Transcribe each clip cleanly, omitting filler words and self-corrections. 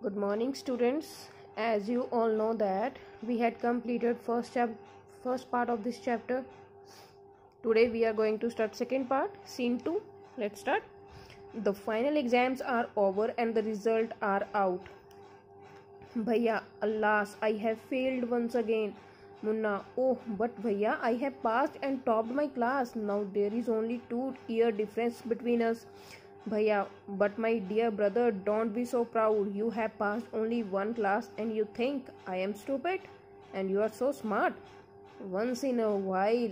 Good morning, students. As you all know that we had completed first part of this chapter. Today we are going to start second part, scene 2. Let's start. The final exams are over and the result are out. Bhaiya, alas, I have failed once again. Munna, oh, but Bhaiya, I have passed and topped my class. Now there is only 2 year difference between us. Bhaiya, but my dear brother, don't be so proud. You have passed only one class and you think I am stupid? And you are so smart. Once in a while,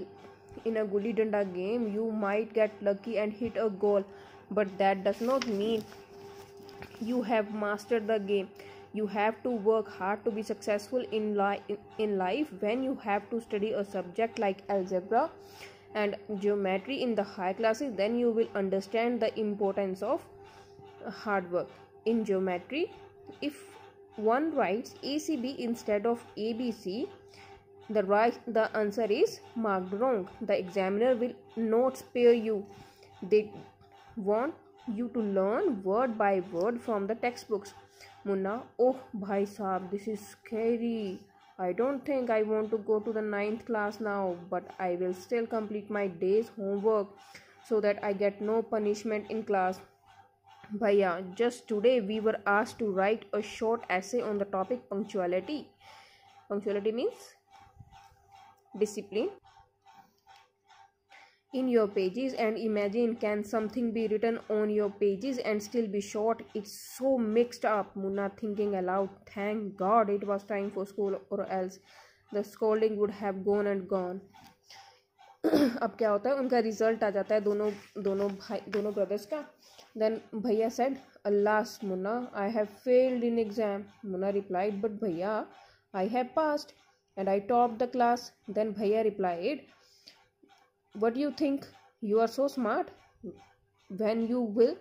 in a gulli danda game, you might get lucky and hit a goal. But that does not mean you have mastered the game. You have to work hard to be successful in life. When you have to study a subject like algebra and geometry in the high classes, then you will understand the importance of hard work. In geometry, if one writes ACB instead of ABC, the answer is marked wrong. The examiner will not spare you. They want you to learn word by word from the textbooks. Munna, oh bhai saab, this is scary. I don't think I want to go to the 9th class now, but I will still complete my day's homework so that I get no punishment in class. Bhaiya, just today we were asked to write a short essay on the topic punctuality. Punctuality means discipline in your pages, and imagine, can something be written on your pages and still be short? It's so mixed up. Munna thinking aloud, thank God it was time for school, or else the scolding would have gone and gone. अब क्या होता है, उनका result आ जाता है दोनों brothers का. Then भैया said, alas Munna, I have failed in exam. Munna replied, but भैया, I have passed and I topped the class. Then भैया replied, what do you think? You are so smart. When you will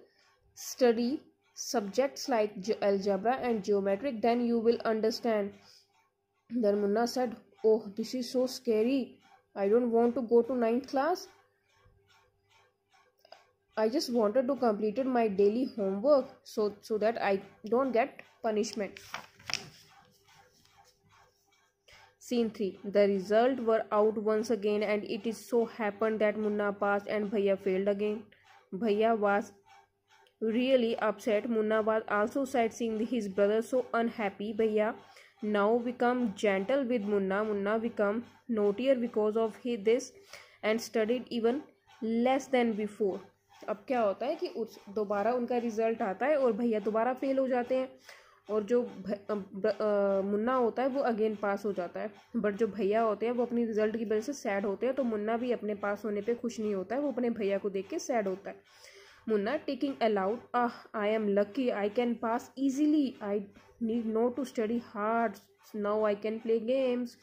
study subjects like algebra and geometry, then you will understand. Then Munna said, oh, this is so scary. I don't want to go to 9th class. I just wanted to complete my daily homework so that I don't get punishment. Scene 3. The results were out once again, and it is so happened that Munna passed and Bhaiya failed again. Bhaiya was really upset. Munna was also sad seeing his brother so unhappy. Bhaiya now become gentle with Munna. Munna become naughtier because of this and studied even less than before. अब क्या होता है कि दोबारा उनका result आता है और भैया दोबारा फेल हो जाते हैं, और जो मुन्ना होता है वो अगेन पास हो जाता है. बट जो भैया होते हैं वो अपनी रिजल्ट की वजह से सैड होते हैं, तो मुन्ना भी अपने पास होने पे खुश नहीं होता है, वो अपने भैया को देख के सैड होता है. Munna taking aloud, I am lucky, I can pass easily, I need not to study hard, now I can play games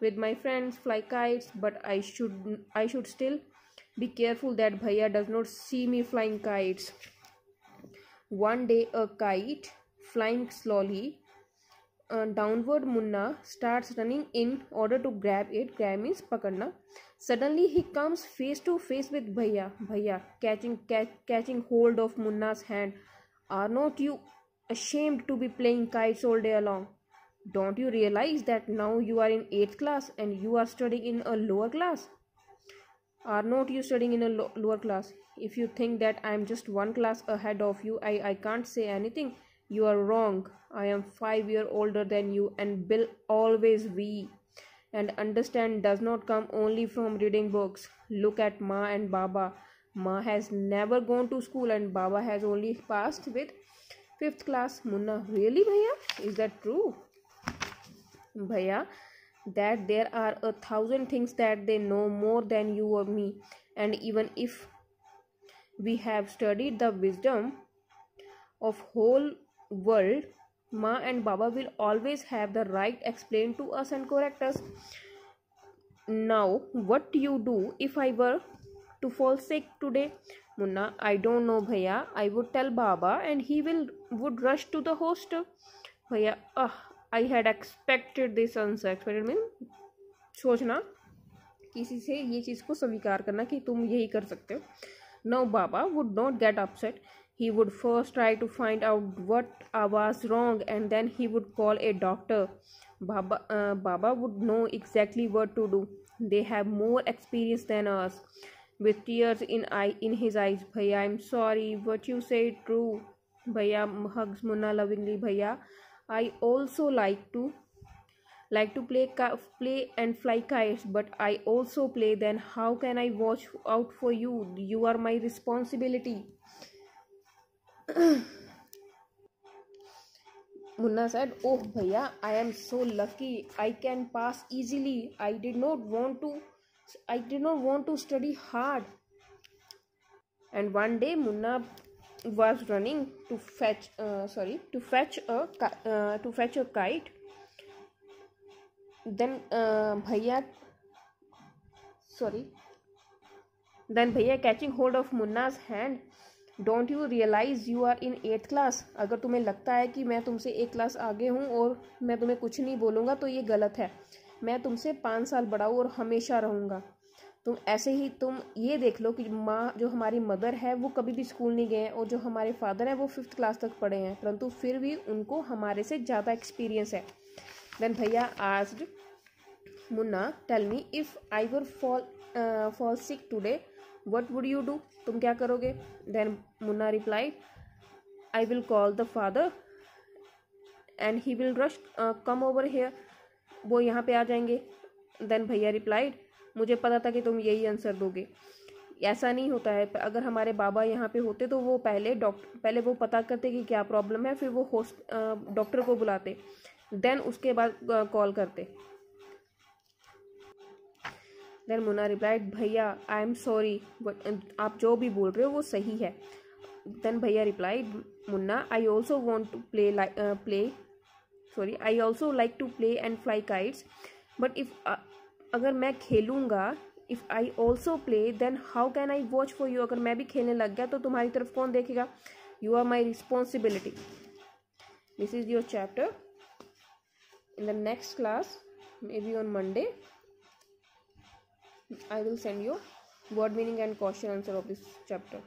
with my friends, fly kites, but I should still be careful that Bhaiya does not see me flying kites. One day a kite flying slowly downward, Munna starts running in order to grab it. Grab means pakadna. Suddenly he comes face to face with Bhaiya. Bhaiya catching hold of Munna's hand. Are not you ashamed to be playing kites all day long? Don't you realize that now you are in 8th class and you are studying in a lower class? Are not you studying in a lower class? If you think that I am just one class ahead of you, I can't say anything. You are wrong. I am 5 years older than you, and will always be. And understand does not come only from reading books. Look at Ma and Baba. Ma has never gone to school and Baba has only passed with 5th class. Munna, really Bhaiya? Is that true? Bhaiya, that there are 1,000 things that they know more than you or me, and even if we have studied the wisdom of whole world, Ma and Baba will always have the right explain to us and correct us. Now what do you do if I were to fall sick today? Munna, I don't know Bhaiya. I would tell Baba and he would rush to the hostel. Bhaiya, I had expected this answer. Expected means सोचना, किसी से ये चीज़ को स्वीकार करना कि तुम यही कर सकते हो. Now Baba would not get upset. He would first try to find out what was wrong and then he would call a doctor. Baba would know exactly what to do. They have more experience than us. With tears in his eyes, Bhaiya, I'm sorry. What you say true. Bhaiya hugs Munna lovingly. Bhaiya, I also like to play and fly kites, but I also play. Then how can I watch out for you? You are my responsibility. Munna said, "Oh, Bhaiya, I am so lucky. I can pass easily. I did not want to study hard." And one day, Munna was running to fetch a kite. Then Bhaiya catching hold of Munna's hand. Don't you realize you are in 8th class? अगर तुम्हें लगता है कि मैं तुमसे एक class आगे हूँ और मैं तुम्हें कुछ नहीं बोलूँगा तो ये गलत है. मैं तुमसे 5 साल बड़ा हूँ और हमेशा रहूँगा. तुम ये देख लो कि माँ जो हमारी मदर है वो कभी भी स्कूल नहीं गए हैं और जो हमारे फादर हैं वो 5th क्लास तक पढ़े हैं, परंतु फिर भी उनको हमारे से ज़्यादा एक्सपीरियंस है. देन भैया asked Munna, tell me if I were fall sick today what would you do? तुम क्या करोगे? Then Munna replied, I will call the father and he will rush come over here. वो यहाँ पे आ जाएंगे. Then भैया replied, मुझे पता था कि तुम यही आंसर दोगे. ऐसा नहीं होता है. अगर हमारे बाबा यहाँ पे होते तो वो पहले वो पता करते कि क्या प्रॉब्लम है, फिर वो डॉक्टर को बुलाते, देन उसके बाद कॉल करते. देन मुन्ना रिप्लाइड, भैया आई एम सॉरी, आप जो भी बोल रहे हो वो सही है. देन भैया replied, Munna I also want to I also like to play and fly kites, but अगर मैं खेलूँगा, if I also play then how can I watch for you? अगर मैं भी खेलने लग गया तो तुम्हारी तरफ कौन देखेगा? You are my responsibility. This is your chapter. In the next class, may be on Monday, I will send you word meaning and question answer of this chapter.